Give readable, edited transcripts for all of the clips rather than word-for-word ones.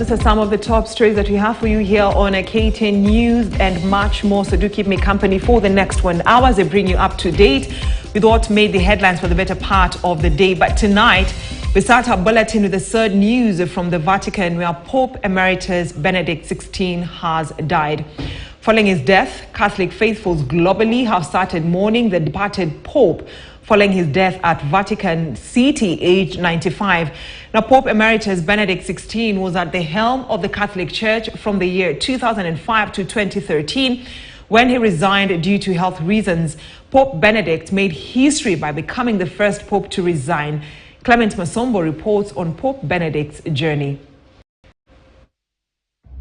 these are some of the top stories that we have for you here on KTN News and much more. So do keep me company for the next 1 hour as I bring you up to date with what made the headlines for the better part of the day. But tonight, we start our bulletin with the third news from the Vatican, where Pope Emeritus Benedict XVI has died. Following his death, Catholic faithfuls globally have started mourning the departed Pope following his death at Vatican City, aged 95. Now, Pope Emeritus Benedict XVI was at the helm of the Catholic Church from the year 2005 to 2013. When he resigned due to health reasons, Pope Benedict made history by becoming the first Pope to resign. Clement Masombo reports on Pope Benedict's journey.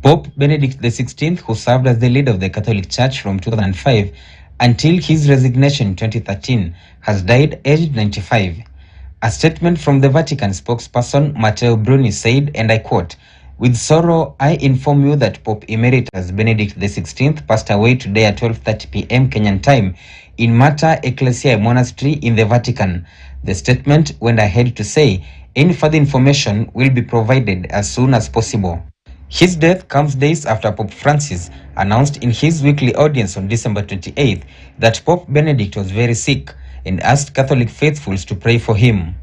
Pope Benedict XVI, who served as the leader of the Catholic Church from 2005 until his resignation in 2013, has died aged 95. A statement from the Vatican spokesperson Matteo Bruni said, and I quote, "With sorrow, I inform you that Pope Emeritus Benedict XVI passed away today at 12:30 p.m. Kenyan time in Mater Ecclesiae Monastery in the Vatican." The statement went ahead to say, any further information will be provided as soon as possible. His death comes days after Pope Francis announced in his weekly audience on December 28th that Pope Benedict was very sick and asked Catholic faithfuls to pray for him.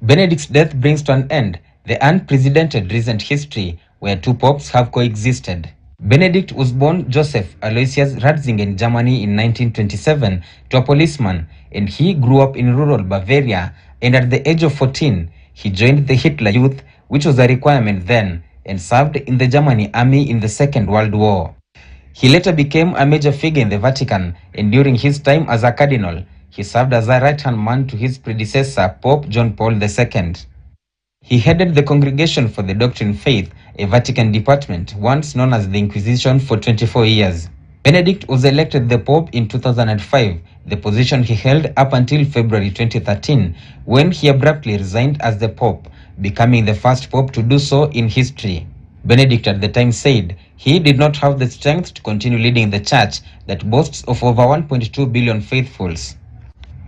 Benedict's death brings to an end the unprecedented recent history where two popes have coexisted. Benedict was born Joseph Aloysius Ratzinger in Germany in 1927 to a policeman, and he grew up in rural Bavaria, and at the age of 14, he joined the Hitler Youth, which was a requirement then, and served in the German army in the Second World War. He later became a major figure in the Vatican, and during his time as a cardinal, he served as a right-hand man to his predecessor, Pope John Paul II. He headed the Congregation for the Doctrine Faith, a Vatican department once known as the Inquisition, for 24 years. Benedict was elected the Pope in 2005, the position he held up until February 2013, when he abruptly resigned as the Pope, becoming the first Pope to do so in history. Benedict at the time said he did not have the strength to continue leading the church that boasts of over 1.2 billion faithfuls.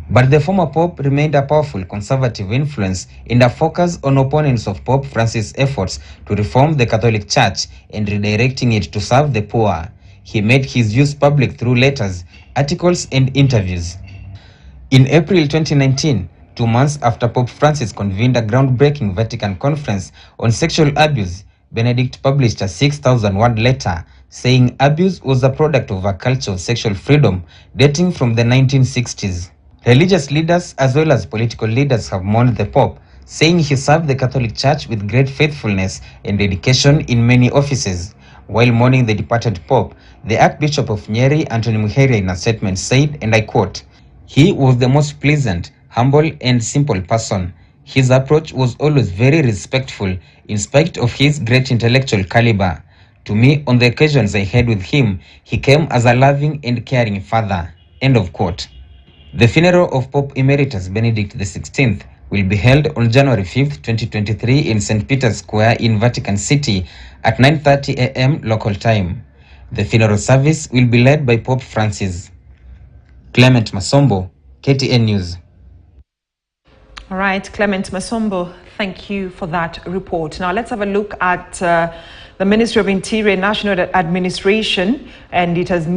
But the former Pope remained a powerful conservative influence and a focus on opponents of Pope Francis' efforts to reform the Catholic Church and redirecting it to serve the poor. He made his views public through letters, articles, and interviews. In April 2019, 2 months after Pope Francis convened a groundbreaking Vatican conference on sexual abuse, Benedict published a 6,000-word letter saying abuse was a product of a culture of sexual freedom dating from the 1960s. Religious leaders as well as political leaders have mourned the Pope, saying he served the Catholic Church with great faithfulness and dedication in many offices. While mourning the departed Pope, the Archbishop of Nyeri, Anthony Muheria, in a statement said, and I quote, "He was the most pleasant, humble and simple person. His approach was always very respectful in spite of his great intellectual caliber. To me, on the occasions I had with him, he came as a loving and caring father." End of quote. The funeral of Pope Emeritus Benedict XVI will be held on January 5th, 2023 in St. Peter's Square in Vatican City at 9:30 a.m. local time. The funeral service will be led by Pope Francis. Clement Masombo, KTN News. All right, Clement Masombo, thank you for that report. Now let's have a look at the Ministry of Interior and National Administration, and it has